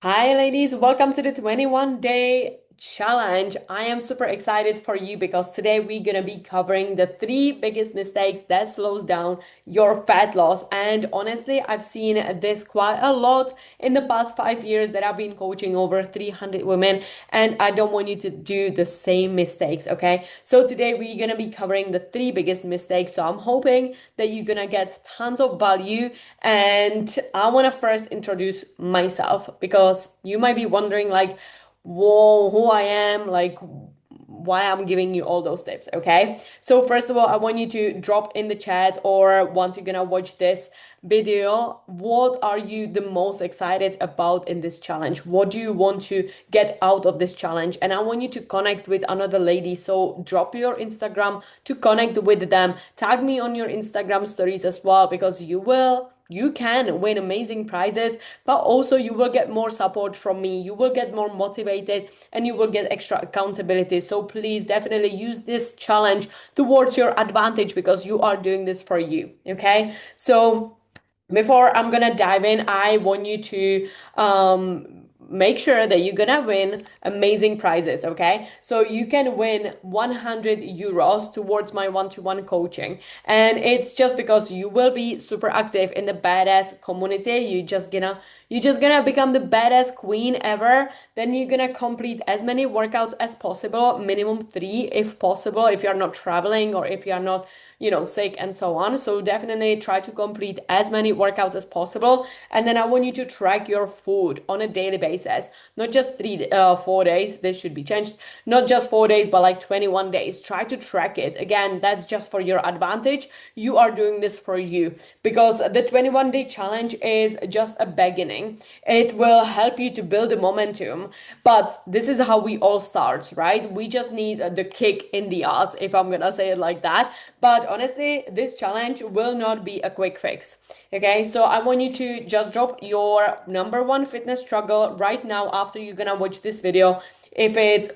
Hi, ladies. Welcome to the 21-day challenge. I am super excited for you because today we're going to be covering the three biggest mistakes that slows down your fat loss. And honestly, I've seen this quite a lot in the past 5 years that I've been coaching over 300 women, and I don't want you to do the same mistakes, okay? So today we're going to be covering the three biggest mistakes. So I'm hoping that you're going to get tons of value, and I want to first introduce myself because you might be wondering, like, whoa, who I am, like, why I'm giving you all those tips, okay? So, first of all, I want you to drop in the chat, or once you're gonna watch this video, what are you the most excited about in this challenge? What do you want to get out of this challenge? And I want you to connect with another lady. So, drop your Instagram to connect with them. Tag me on your Instagram stories as well because you can win amazing prizes, but also you will get more support from me. You will get more motivated and you will get extra accountability. So please definitely use this challenge towards your advantage because you are doing this for you. Okay. So before I'm gonna dive in, I want you to make sure that you're gonna win amazing prizes, okay? So you can win 100 euros towards my one-to-one coaching. And it's just because you will be super active in the badass community. You're just gonna become the badass queen ever. Then you're gonna complete as many workouts as possible, minimum three if possible, if you're not traveling or if you're not, sick and so on. So definitely try to complete as many workouts as possible. And then I want you to track your food on a daily basis, not just 4 days. This should be changed. Not just 4 days, but like 21 days. Try to track it. Again, that's just for your advantage. You are doing this for you because the 21-day challenge is just a beginning. It will help you to build the momentum, but this is how we all start, right? We just need the kick in the ass, if I'm gonna say it like that. But honestly, this challenge will not be a quick fix. Okay, so I want you to just drop your number one fitness struggle right now after you're gonna watch this video. If it's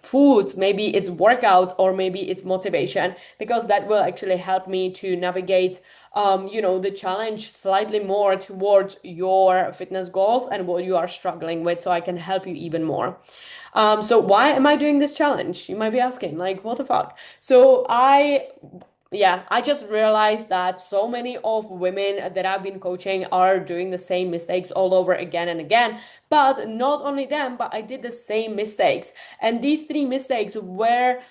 foods, maybe it's workouts, or maybe it's motivation, because that will actually help me to navigate the challenge slightly more towards your fitness goals and what you are struggling with, so I can help you even more. So why am I doing this challenge? You might be asking, like, what the fuck? I just realized that so many of women that I've been coaching are doing the same mistakes all over again and again. But not only them, but I did the same mistakes. And these three mistakes were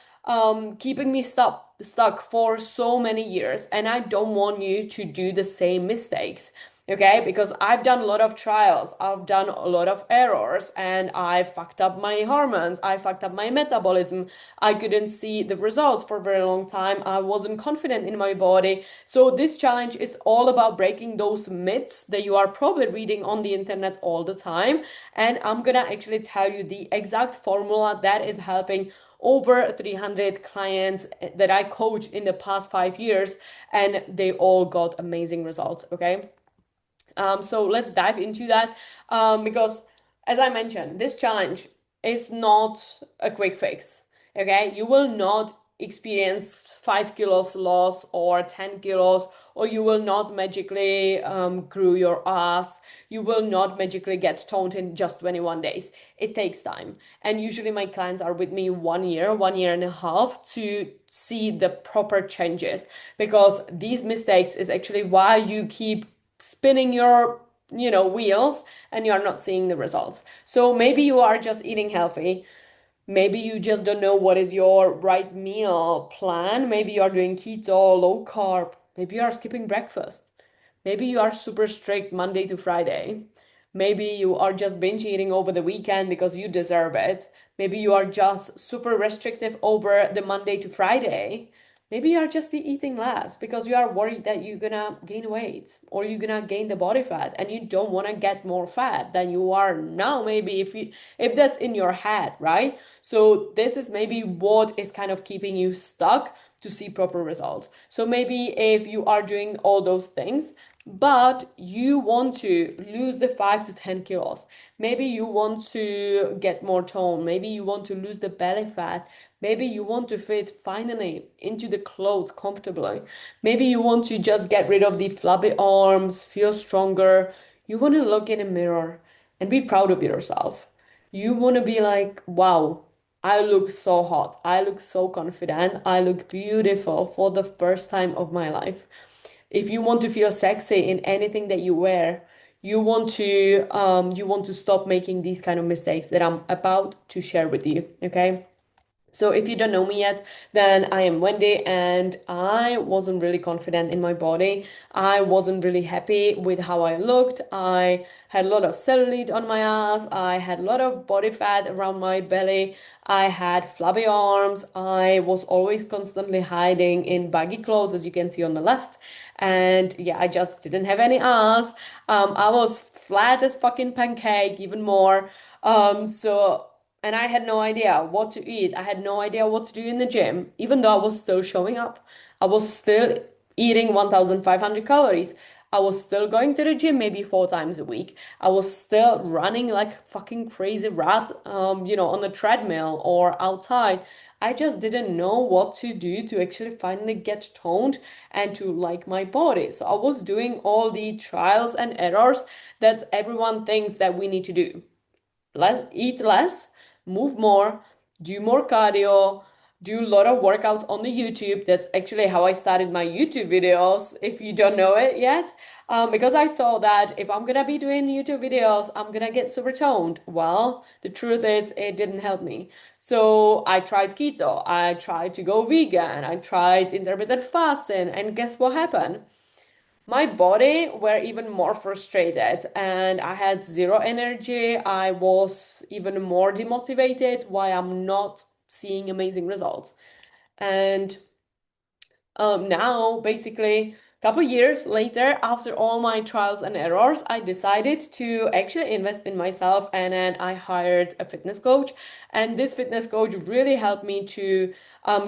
keeping me stuck for so many years. And I don't want you to do the same mistakes. Okay, because I've done a lot of trials, I've done a lot of errors, and I fucked up my hormones, I fucked up my metabolism. I couldn't see the results for a very long time. I wasn't confident in my body. So this challenge is all about breaking those myths that you are probably reading on the internet all the time. And I'm gonna actually tell you the exact formula that is helping over 300 clients that I coached in the past 5 years, and they all got amazing results. Okay. So let's dive into that because, as I mentioned, this challenge is not a quick fix. Okay, you will not experience 5 kilos loss or 10 kilos, or you will not magically grow your ass. You will not magically get toned in just 21 days. It takes time. And usually my clients are with me 1 year, 1 year and a half to see the proper changes, because these mistakes is actually why you keep spinning your wheels and you're not seeing the results. So maybe you are just eating healthy. Maybe you just don't know what is your right meal plan. Maybe you are doing keto, low carb. Maybe you are skipping breakfast. Maybe you are super strict Monday to Friday. Maybe you are just binge eating over the weekend because you deserve it. Maybe you are just super restrictive over the Monday to Friday. Maybe you are just eating less because you are worried that you're gonna gain weight or you're gonna gain the body fat and you don't want to get more fat than you are now. Maybe if that's in your head, right? So this is maybe what is kind of keeping you stuck to see proper results. So maybe if you are doing all those things, but you want to lose the 5 to 10 kilos, maybe you want to get more tone, maybe you want to lose the belly fat, maybe you want to fit finally into the clothes comfortably, maybe you want to just get rid of the flabby arms, feel stronger, you want to look in a mirror and be proud of yourself. You want to be like, wow, I look so hot. I look so confident. I look beautiful for the first time of my life. If you want to feel sexy in anything that you wear, you want to stop making these kind of mistakes that I'm about to share with you, okay? So if you don't know me yet, then I am Wendy and I wasn't really confident in my body. I wasn't really happy with how I looked. I had a lot of cellulite on my ass. I had a lot of body fat around my belly. I had flabby arms. I was always constantly hiding in baggy clothes, as you can see on the left. And yeah, I just didn't have any ass. I was flat as fucking pancake, even more. So and I had no idea what to eat. I had no idea what to do in the gym, even though I was still showing up. I was still eating 1,500 calories. I was still going to the gym maybe 4 times a week. I was still running like a fucking crazy rat, on the treadmill or outside. I just didn't know what to do to actually finally get toned and to like my body. So I was doing all the trials and errors that everyone thinks that we need to do. Eat less, move more, do more cardio, do a lot of workouts on the YouTube. That's actually how I started my YouTube videos, if you don't know it yet. Because I thought that if I'm gonna be doing YouTube videos, I'm gonna get super toned. Well, the truth is, it didn't help me. So I tried keto, I tried to go vegan, I tried intermittent fasting, and guess what happened? My body were even more frustrated and I had zero energy. I was even more demotivated why I'm not seeing amazing results. And now, basically, a couple years later, after all my trials and errors, I decided to actually invest in myself and then I hired a fitness coach. And this fitness coach really helped me to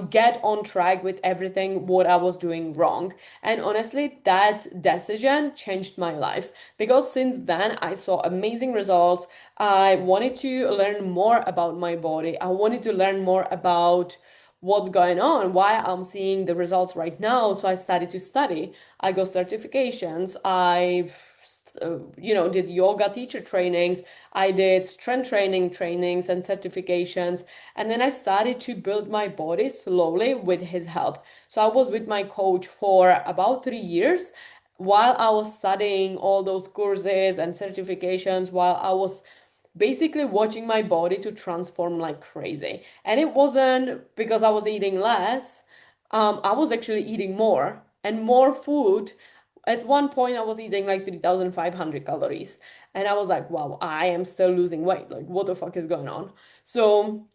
get on track with everything what I was doing wrong. And honestly, that decision changed my life because since then I saw amazing results. I wanted to learn more about my body. I wanted to learn more about what's going on, why I'm seeing the results right now. So I started to study. I got certifications. Did yoga teacher trainings. I did strength training trainings and certifications. And then I started to build my body slowly with his help. So I was with my coach for about 3 years while I was studying all those courses and certifications, while I was basically watching my body to transform like crazy. And it wasn't because I was eating less. I was actually eating more and more food. At one point, I was eating like 3,500 calories. And I was like, wow, I am still losing weight. Like, what the fuck is going on? So,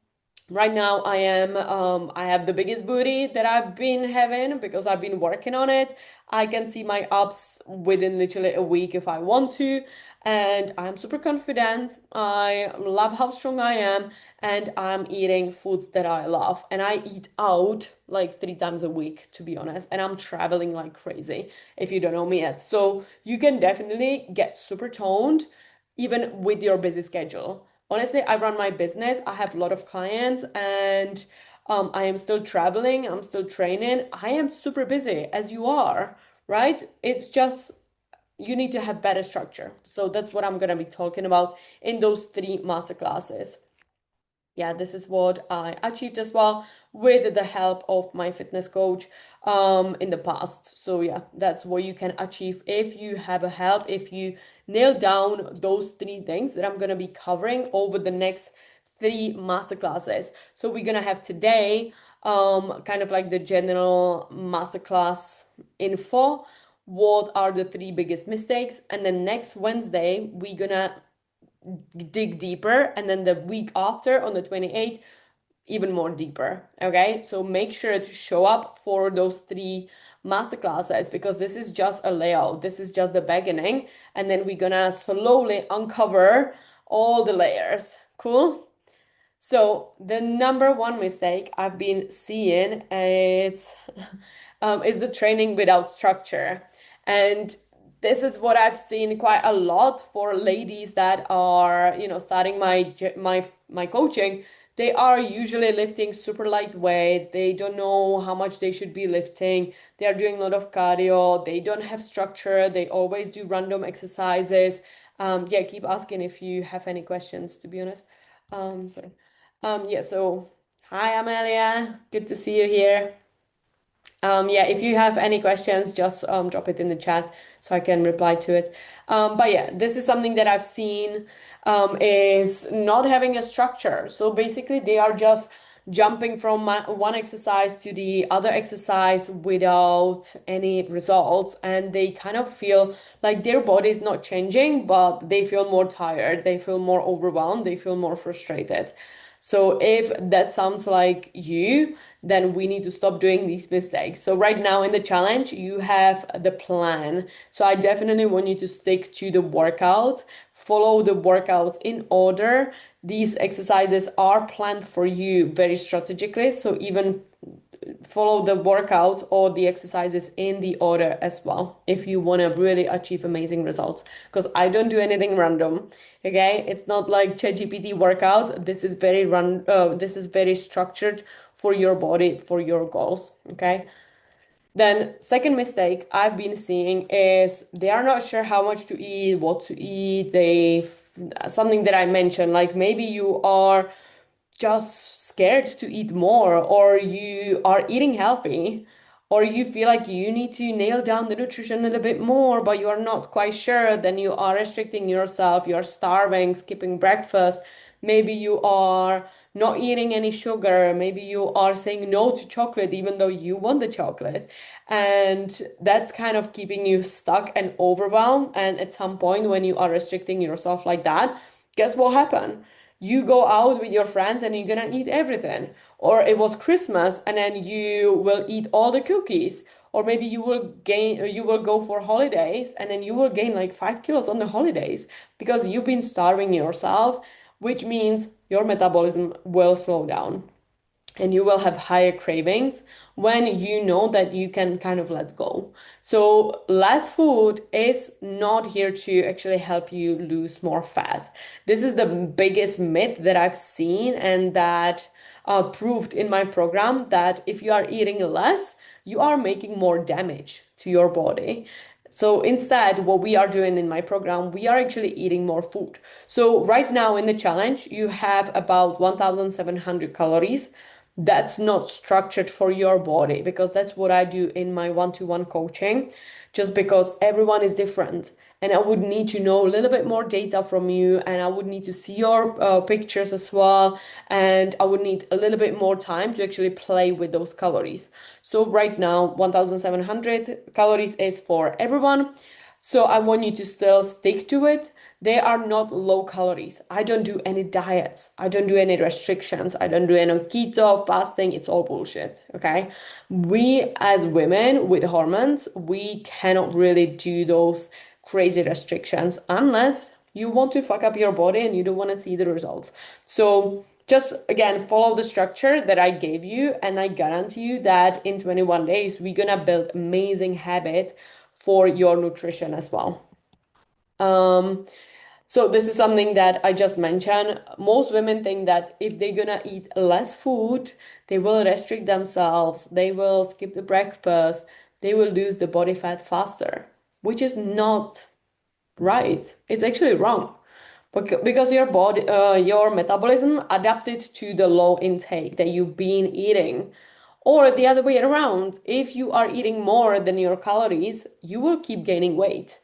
right now, I have the biggest booty that I've been having because I've been working on it. I can see my ups within literally a week if I want to. And I'm super confident. I love how strong I am. And I'm eating foods that I love. And I eat out like 3 times a week, to be honest. And I'm traveling like crazy if you don't know me yet. So you can definitely get super toned even with your busy schedule. Honestly, I run my business. I have a lot of clients and I am still traveling. I'm still training. I am super busy as you are, right? It's just you need to have better structure. So that's what I'm going to be talking about in those three master classes. Yeah, this is what I achieved as well with the help of my fitness coach in the past. So yeah, that's what you can achieve if you have a help, if you nail down those three things that I'm gonna be covering over the next three masterclasses. So we're gonna have today kind of like the general masterclass info. What are the three biggest mistakes? And then next Wednesday, we're gonna dig deeper. And then the week after, on the 28th, even more deeper. Okay. So make sure to show up for those three masterclasses because this is just a layout. This is just the beginning. And then we're gonna slowly uncover all the layers. Cool. So the number one mistake I've been seeing is the training without structure. And this is what I've seen quite a lot for ladies that are, starting my coaching. They are usually lifting super light weights. They don't know how much they should be lifting. They are doing a lot of cardio. They don't have structure. They always do random exercises. Yeah, keep asking if you have any questions, to be honest. Sorry. Yeah, so hi, Amelia. Good to see you here. Yeah, if you have any questions, just drop it in the chat so I can reply to it. But yeah, this is something that I've seen is not having a structure. So basically, they are just jumping from one exercise to the other exercise without any results, and they kind of feel like their body is not changing, but they feel more tired, they feel more overwhelmed, they feel more frustrated. So if that sounds like you, then we need to stop doing these mistakes. So right now in the challenge, you have the plan. So I definitely want you to stick to the workouts, follow the workouts in order. These exercises are planned for you very strategically. So even follow the workouts or the exercises in the order as well if you want to really achieve amazing results, because I don't do anything random. Okay, it's not like ChatGPT workout. This is very structured for your body, for your goals. Okay, then second mistake I've been seeing is they are not sure how much to eat, what to eat. They something that I mentioned, like maybe you are just scared to eat more, or you are eating healthy, or you feel like you need to nail down the nutrition a little bit more, but you are not quite sure, then you are restricting yourself, you're starving, skipping breakfast. Maybe you are not eating any sugar. Maybe you are saying no to chocolate, even though you want the chocolate. And that's kind of keeping you stuck and overwhelmed. And at some point, when you are restricting yourself like that, guess what happened? You go out with your friends and you're gonna eat everything. Or it was Christmas and then you will eat all the cookies. Or maybe you will go for holidays and then you will gain like 5 kilos on the holidays because you've been starving yourself, which means your metabolism will slow down and you will have higher cravings when you know that you can kind of let go. So, less food is not here to actually help you lose more fat. This is the biggest myth that I've seen and that proved in my program that if you are eating less, you are making more damage to your body. So instead, what we are doing in my program, we are actually eating more food. So right now in the challenge, you have about 1,700 calories. That's not structured for your body because that's what I do in my one-to-one coaching, just because everyone is different. And I would need to know a little bit more data from you, and I would need to see your pictures as well. And I would need a little bit more time to actually play with those calories. So, right now, 1,700 calories is for everyone. So I want you to still stick to it. They are not low calories. I don't do any diets. I don't do any restrictions. I don't do any keto, fasting. It's all bullshit. Okay. We as women with hormones, we cannot really do those crazy restrictions unless you want to fuck up your body and you don't want to see the results. So just again, follow the structure that I gave you, and I guarantee you that in 21 days, we're gonna build amazing habit for your nutrition as well. Um, so this is something that I just mentioned. Most women think that if they're gonna eat less food, they will restrict themselves, they will skip the breakfast, they will lose the body fat faster, which is not right. It's actually wrong. Because your body, your metabolism adapted to the low intake that you've been eating. Or the other way around, if you are eating more than your calories, you will keep gaining weight,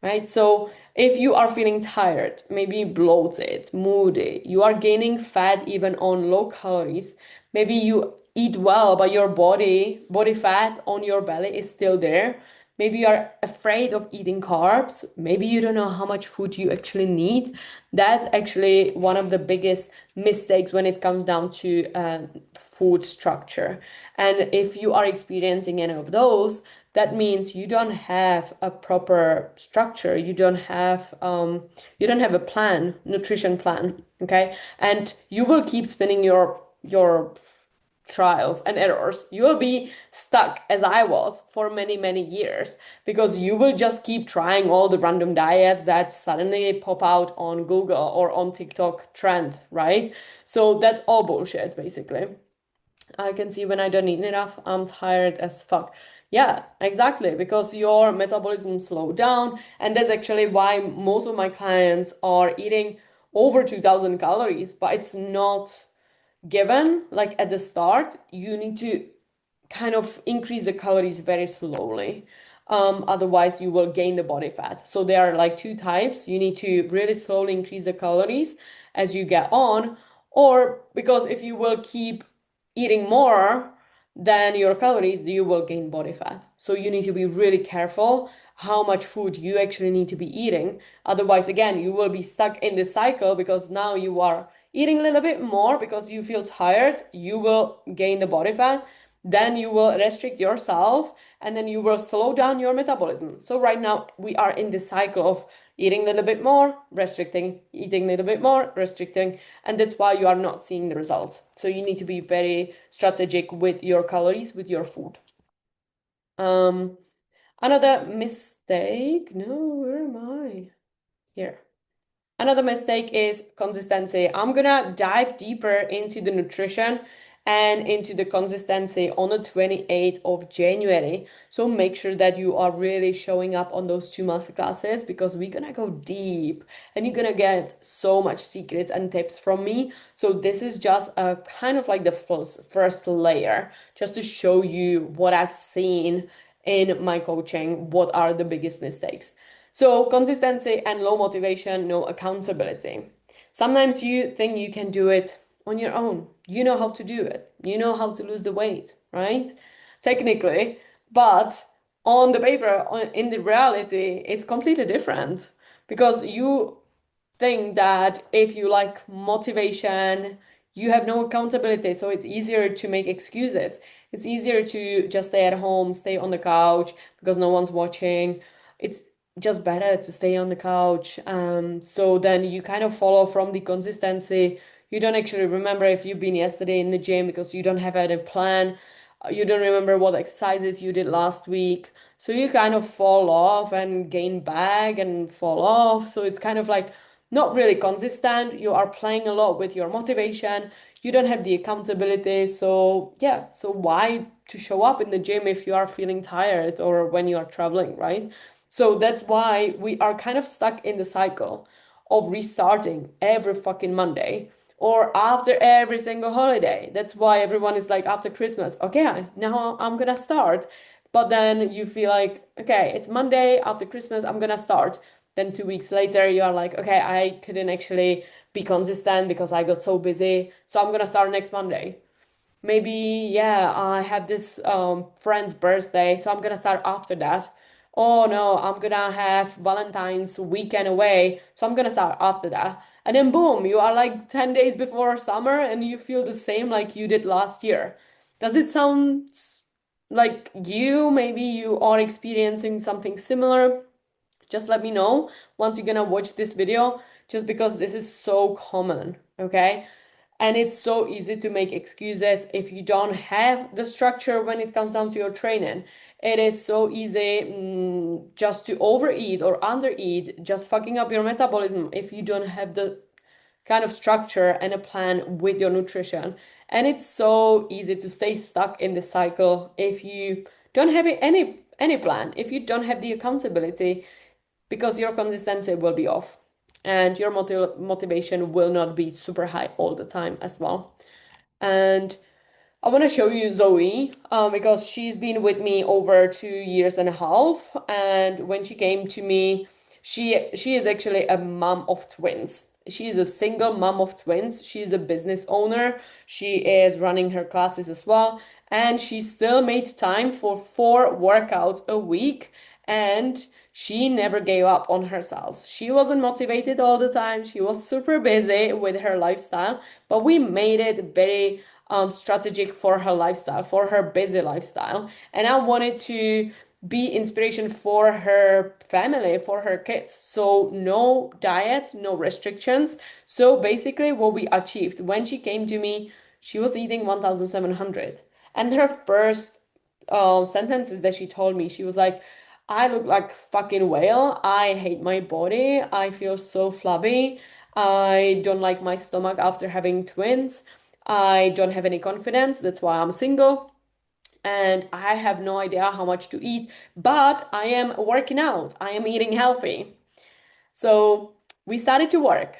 right? So if you are feeling tired, maybe bloated, moody, you are gaining fat even on low calories. Maybe you eat well, but your body fat on your belly is still there. Maybe you are afraid of eating carbs. Maybe you don't know how much food you actually need. That's actually one of the biggest mistakes when it comes down to food structure. And if you are experiencing any of those, that means you don't have a proper structure. You don't have a plan, nutrition plan. Okay, and you will keep spinning your trials and errors. You will be stuck as I was for many, many years because you will just keep trying all the random diets that suddenly pop out on Google or on TikTok trend, right? So that's all bullshit, basically. I can see when I don't eat enough, I'm tired as fuck. Yeah, exactly, because your metabolism slowed down, and that's actually why most of my clients are eating over 2000 calories, but it's not given like at the start. You need to kind of increase the calories very slowly. Otherwise, you will gain the body fat. So there are like two types. You need to really slowly increase the calories as you get on, or because if you will keep eating more than your calories, you will gain body fat. So you need to be really careful how much food you actually need to be eating. Otherwise, again, you will be stuck in this cycle because now you are eating a little bit more because you feel tired, you will gain the body fat, then you will restrict yourself, and then you will slow down your metabolism. So right now we are in this cycle of eating a little bit more, restricting, eating a little bit more, restricting, and that's why you are not seeing the results. So you need to be very strategic with your calories, with your food. Um, Another mistake. No, where am I? Here. Another mistake is consistency. I'm gonna dive deeper into the nutrition and into the consistency on the 28th of January. So make sure that you are really showing up on those two masterclasses because we're gonna go deep and you're gonna get so much secrets and tips from me. So this is just a kind of like the first layer, just to show you what I've seen in my coaching, what are the biggest mistakes. So, consistency and low motivation, no accountability. Sometimes you think you can do it on your own. You know how to do it. You know how to lose the weight, right? Technically, but on the paper, in the reality, it's completely different because you think that if you like motivation, you have no accountability. So it's easier to make excuses. It's easier to just stay at home, stay on the couch because no one's watching. It's just better to stay on the couch. So then you kind of follow from the consistency. You don't actually remember if you've been yesterday in the gym because you don't have any plan. You don't remember what exercises you did last week. So you kind of fall off and gain back and fall off. So it's kind of like not really consistent. You are playing a lot with your motivation. You don't have the accountability. So, yeah. So, why to show up in the gym if you are feeling tired or when you are traveling, right? So, that's why we are kind of stuck in the cycle of restarting every fucking Monday or after every single holiday. That's why everyone is like, after Christmas, okay, now I'm gonna start. But then you feel like, okay, it's Monday after Christmas, I'm gonna start. Then 2 weeks later, you are like, okay, I couldn't actually be consistent because I got so busy. So I'm gonna start next Monday. Maybe, yeah, I have this friend's birthday, so I'm gonna start after that. Oh no, I'm gonna have Valentine's weekend away, so I'm gonna start after that. And then boom, you are like 10 days before summer and you feel the same like you did last year. Does it sound like you? Maybe you are experiencing something similar? Just let me know once you're gonna watch this video, just because this is so common, okay? And it's so easy to make excuses if you don't have the structure when it comes down to your training. It is so easy just to overeat or undereat, just fucking up your metabolism if you don't have the kind of structure and a plan with your nutrition. And it's so easy to stay stuck in the cycle if you don't have any plan, if you don't have the accountability, because your consistency will be off and your motivation will not be super high all the time as well. And I want to show you Zoe because she's been with me over 2 years and a half. And when she came to me, she is actually a mom of twins. She is a single mom of twins. She is a business owner. She is running her classes as well. And she still made time for 4 workouts a week. And she never gave up on herself. She wasn't motivated all the time. She was super busy with her lifestyle, but we made it very strategic for her lifestyle, for her busy lifestyle. And I wanted to be inspiration for her family, for her kids. So no diet, no restrictions. So basically what we achieved when she came to me, she was eating 1,700. And her first sentences that she told me, she was like, I look like fucking whale. I hate my body. I feel so flabby. I don't like my stomach after having twins. I don't have any confidence. That's why I'm single. And I have no idea how much to eat, but I am working out. I am eating healthy. So we started to work.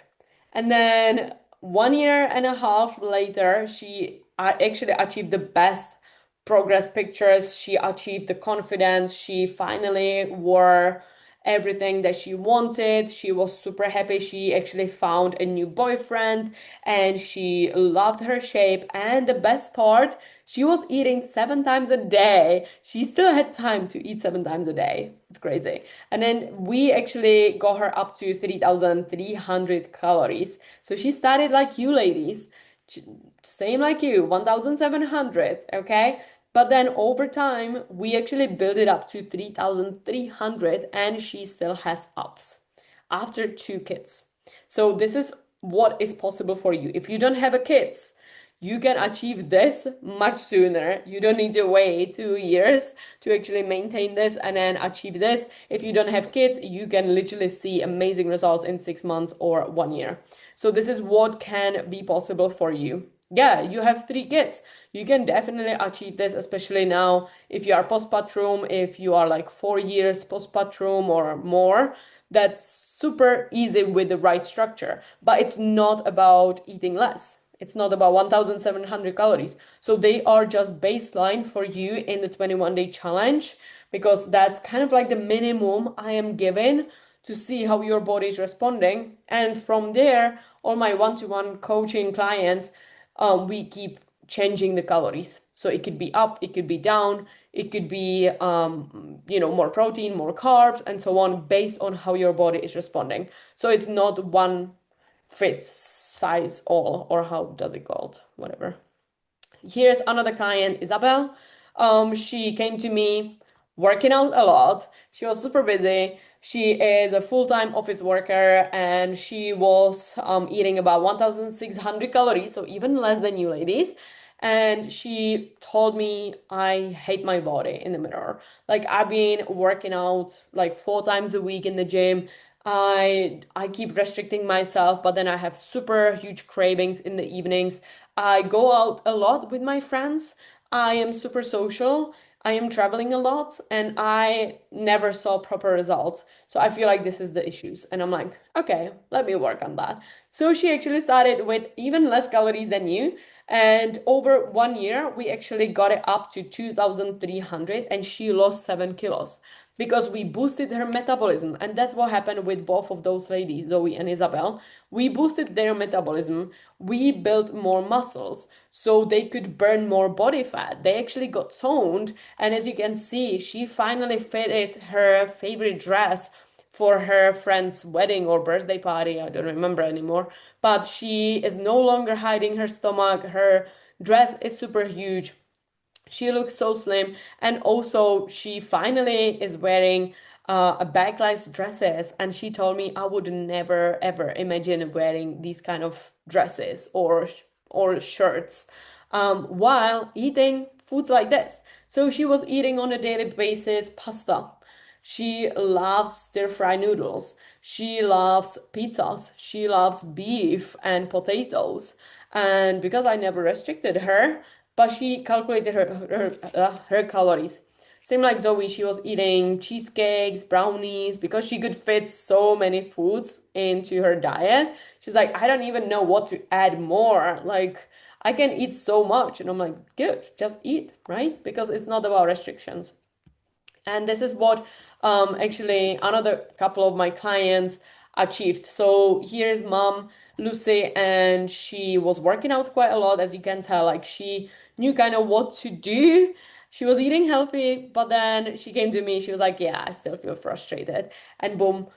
And then 1 year and a half later, she actually achieved the best progress pictures. She achieved the confidence. She finally wore everything that she wanted. She was super happy. She actually found a new boyfriend and she loved her shape. And the best part, she was eating 7 times a day. She still had time to eat 7 times a day. It's crazy. And then we actually got her up to 3,300 calories. So she started like you ladies, same like you, 1,700, okay? But then over time, we actually built it up to 3,300 and she still has ups after 2 kids. So this is what is possible for you. If you don't have a kids, you can achieve this much sooner. You don't need to wait 2 years to actually maintain this and then achieve this. If you don't have kids, you can literally see amazing results in 6 months or 1 year. So this is what can be possible for you. Yeah, you have 3 kids. You can definitely achieve this, especially now if you are postpartum, if you are like 4 years postpartum or more. That's super easy with the right structure. But it's not about eating less. It's not about 1,700 calories. So they are just baseline for you in the 21-day challenge because that's kind of like the minimum I am given to see how your body is responding. And from there, all my one-to-one coaching clients, we keep changing the calories. So it could be up, it could be down, it could be more protein, more carbs, and so on, based on how your body is responding. So it's not one fits size all, or how does it called? Whatever. Here's another client, Isabel. She came to me working out a lot. She was super busy. She is a full-time office worker and she was eating about 1,600 calories, so even less than you ladies. And she told me, I hate my body in the mirror. Like I've been working out like 4 times a week in the gym. I keep restricting myself, but then I have super huge cravings in the evenings. I go out a lot with my friends. I am super social. I am traveling a lot and I never saw proper results. So I feel like this is the issues. And I'm like, okay, let me work on that. So she actually started with even less calories than you. And over 1 year, we actually got it up to 2,300 and she lost 7 kilos because we boosted her metabolism. And that's what happened with both of those ladies, Zoe and Isabel. We boosted their metabolism. We built more muscles so they could burn more body fat. They actually got toned. And as you can see, she finally fitted her favorite dress for her friend's wedding or birthday party. I don't remember anymore. But she is no longer hiding her stomach. Her dress is super huge. She looks so slim, and also she finally is wearing a backless dresses. And she told me I would never ever imagine wearing these kind of dresses or shirts while eating foods like this. So she was eating on a daily basis pasta. She loves stir fry noodles. She loves pizzas. She loves beef and potatoes. And because I never restricted her, but she calculated her calories. Same like Zoe, she was eating cheesecakes, brownies, because she could fit so many foods into her diet. She's like, I don't even know what to add more. Like, I can eat so much. And I'm like, good, just eat, right? Because it's not about restrictions. And this is what actually another couple of my clients achieved. So here's mom, Lucy, and she was working out quite a lot, as you can tell. Like she knew kind of what to do. She was eating healthy, but then she came to me. She was like, yeah, I still feel frustrated. And boom,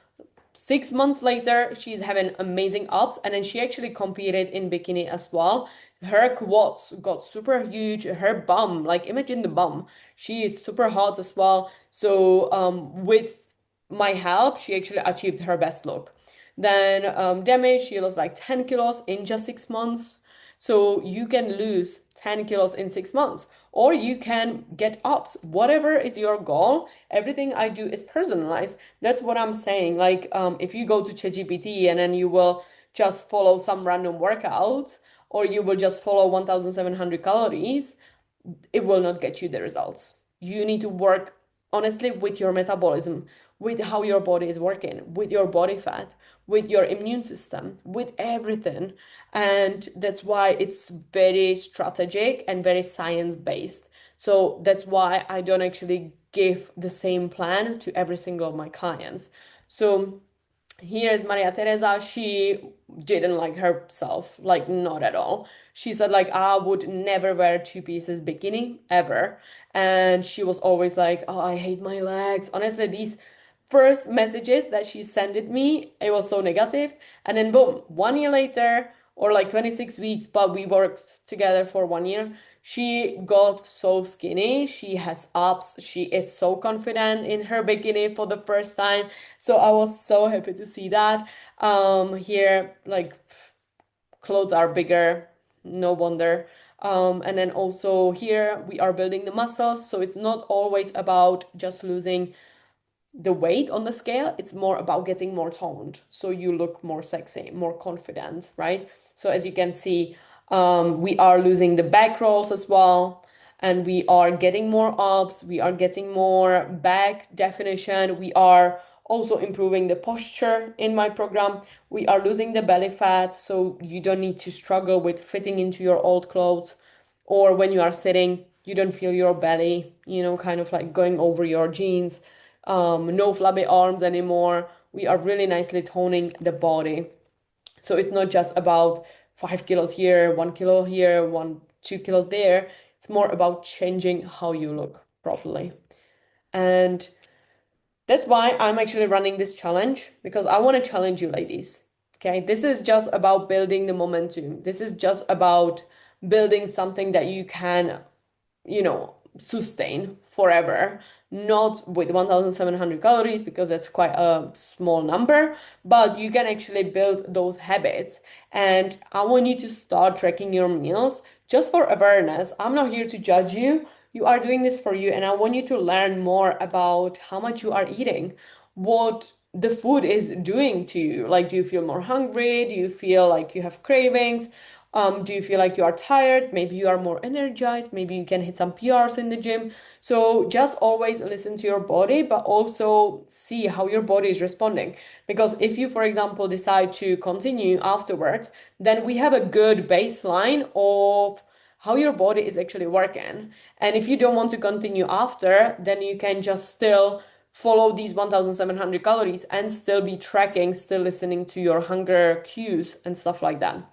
6 months later, she's having amazing ups, and then she actually competed in bikini as well. Her quads got super huge. Her bum, like imagine the bum. She is super hot as well. So with my help, she actually achieved her best look. Then Demi, she lost like 10 kilos in just 6 months. So you can lose 10 kilos in 6 months, or you can get ups. Whatever is your goal, everything I do is personalized. That's what I'm saying. Like, if you go to ChatGPT and then you will just follow some random workout, or you will just follow 1,700 calories, it will not get you the results. You need to work honestly with your metabolism, with how your body is working, with your body fat, with your immune system, with everything. And that's why it's very strategic and very science based. So that's why I don't actually give the same plan to every single of my clients. So here's Maria Teresa. She didn't like herself, like not at all. She said like I would never wear two pieces bikini ever. And she was always like, oh, I hate my legs. Honestly, these first messages that she sent it me, it was so negative. And then boom, 1 year later, or like 26 weeks, but we worked together for 1 year. She got so skinny. She has abs. She is so confident in her bikini for the first time. So I was so happy to see that. Here, like clothes are bigger, no wonder. And then also here we are building the muscles. So it's not always about just losing the weight on the scale, it's more about getting more toned. So you look more sexy, more confident, right? So as you can see, we are losing the back rolls as well. And we are getting more abs, we are getting more back definition. We are also improving the posture in my program. We are losing the belly fat, so you don't need to struggle with fitting into your old clothes. Or when you are sitting, you don't feel your belly, kind of like going over your jeans. No flabby arms anymore. We are really nicely toning the body. So it's not just about 5 kilos here, 1 kilo here, 2 kilos there. It's more about changing how you look properly. And that's why I'm actually running this challenge because I want to challenge you, ladies. Okay, this is just about building the momentum. This is just about building something that you can sustain forever, not with 1,700 calories because that's quite a small number, but you can actually build those habits. And I want you to start tracking your meals just for awareness. I'm not here to judge you. You are doing this for you, and I want you to learn more about how much you are eating, what the food is doing to you. Like, do you feel more hungry? Do you feel like you have cravings? Do you feel like you are tired? Maybe you are more energized. Maybe you can hit some PRs in the gym. So just always listen to your body, but also see how your body is responding. Because if you, for example, decide to continue afterwards, then we have a good baseline of how your body is actually working. And if you don't want to continue after, then you can just still follow these 1,700 calories and still be tracking, still listening to your hunger cues and stuff like that.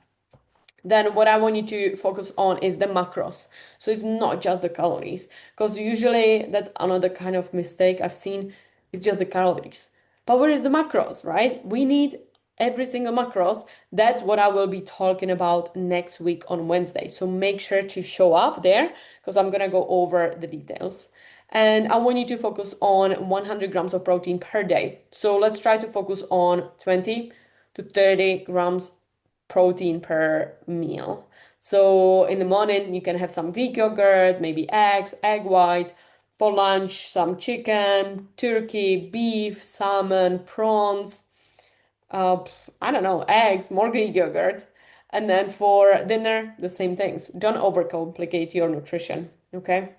Then what I want you to focus on is the macros. So it's not just the calories, because usually that's another kind of mistake I've seen. It's just the calories. But where is the macros, right? We need every single macros. That's what I will be talking about next week on Wednesday. So make sure to show up there because I'm going to go over the details. And I want you to focus on 100 grams of protein per day. So let's try to focus on 20 to 30 grams protein per meal. So in the morning, you can have some Greek yogurt, maybe eggs, egg white. For lunch, some chicken, turkey, beef, salmon, prawns, uh, I don't know, eggs, more Greek yogurt. And then for dinner, the same things. Don't overcomplicate your nutrition, okay?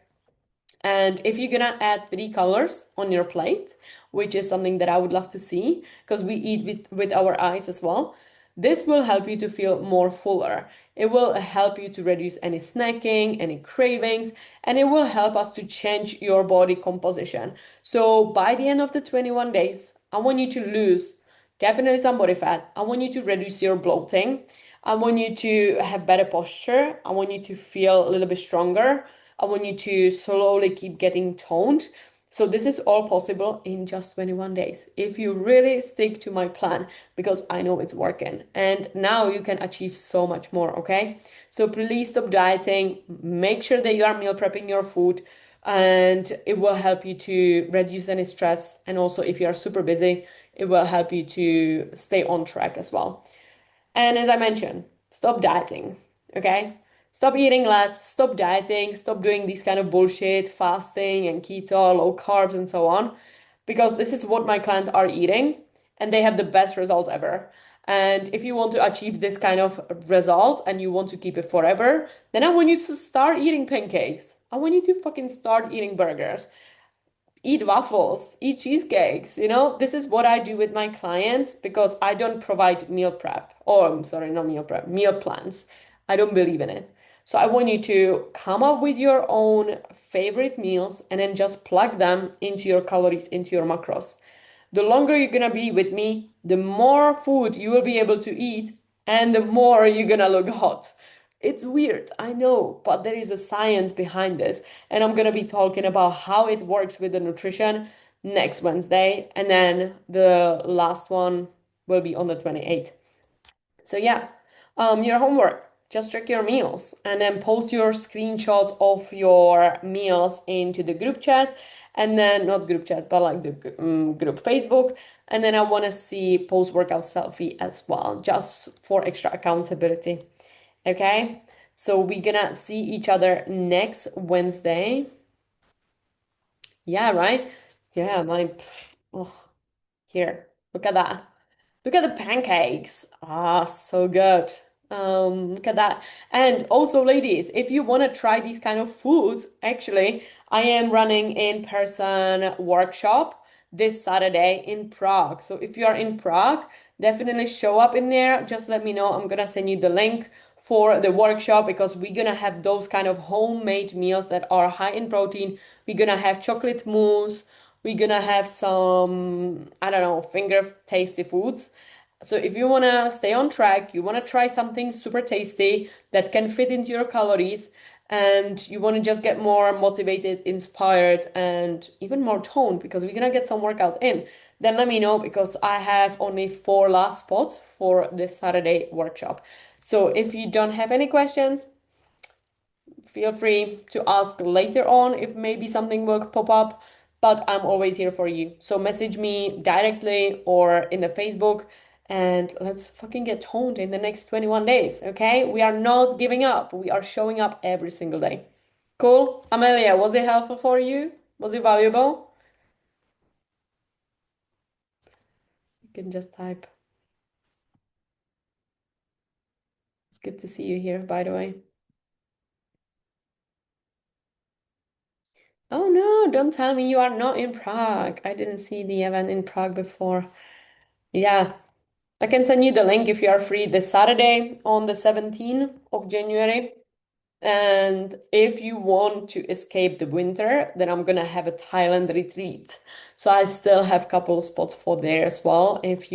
And if you're gonna add three colors on your plate, which is something that I would love to see, because we eat with our eyes as well, this will help you to feel more fuller. It will help you to reduce any snacking, any cravings, and it will help us to change your body composition. So by the end of the 21 days, I want you to lose definitely some body fat. I want you to reduce your bloating. I want you to have better posture. I want you to feel a little bit stronger. I want you to slowly keep getting toned. So this is all possible in just 21 days if you really stick to my plan because I know it's working. And now you can achieve so much more, okay? So please stop dieting. Make sure that you are meal prepping your food and it will help you to reduce any stress. And also if you are super busy, it will help you to stay on track as well. And as I mentioned, stop dieting, okay? Stop eating less, stop dieting, stop doing these kind of bullshit, fasting and keto, low carbs, and so on, because this is what my clients are eating and they have the best results ever. And if you want to achieve this kind of result and you want to keep it forever, then I want you to start eating pancakes. I want you to fucking start eating burgers, eat waffles, eat cheesecakes. This is what I do with my clients because I don't provide meal prep. Or, I'm sorry, not meal prep, meal plans. I don't believe in it. So I want you to come up with your own favorite meals and then just plug them into your calories, into your macros. The longer you're gonna be with me, the more food you will be able to eat and the more you're gonna look hot. It's weird, I know, but there is a science behind this. And I'm gonna be talking about how it works with the nutrition next Wednesday. And then the last one will be on the 28th. So yeah, your homework, just check your meals and then post your screenshots of your meals into the group chat and then not group chat, but like the group Facebook. And then I want to see post-workout selfie as well, just for extra accountability. Okay, so we're gonna see each other next Wednesday. Yeah, right? Yeah, oh, here, look at that. Look at the pancakes. Ah, so good. Look at that. And also, ladies, if you want to try these kind of foods, actually, I am running in-person workshop this Saturday in Prague. So if you are in Prague, definitely show up in there. Just let me know. I'm gonna send you the link for the workshop because we're gonna have those kind of homemade meals that are high in protein. We're gonna have chocolate mousse. We're gonna have some, I don't know, finger tasty foods. So if you wanna stay on track, you wanna try something super tasty that can fit into your calories, and you wanna just get more motivated, inspired, and even more toned because we're gonna get some workout in, then let me know because I have only 4 last spots for this Saturday workshop. So if you don't have any questions, feel free to ask later on if maybe something will pop up, but I'm always here for you. So message me directly or in the Facebook and let's fucking get toned in the next 21 days, okay? We are not giving up. We are showing up every single day. Cool? Amelia, was it helpful for you? Was it valuable? You can just type. It's good to see you here, by the way. Oh no, don't tell me you are not in Prague. I didn't see the event in Prague before. Yeah, I can send you the link if you are free this Saturday on the 17th of January. And if you want to escape the winter, then I'm gonna have a Thailand retreat. So I still have a couple of spots for there as well um, if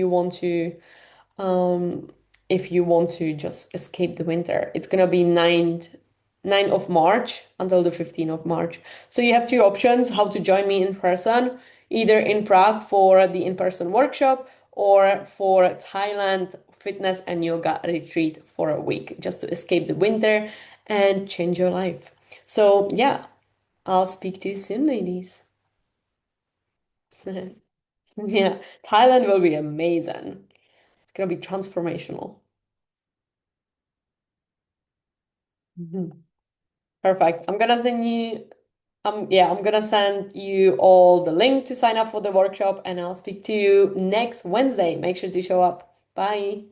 you want to just escape the winter. It's gonna be 9th of March until the 15th of March. So you have two options how to join me in person, either in Prague for the in-person workshop or for Thailand fitness and yoga retreat for a week, just to escape the winter and change your life. So yeah, I'll speak to you soon, ladies. Yeah, Thailand will be amazing. It's gonna be transformational. Mhm. Perfect. I'm gonna send you all the link to sign up for the workshop and I'll speak to you next Wednesday. Make sure to show up. Bye.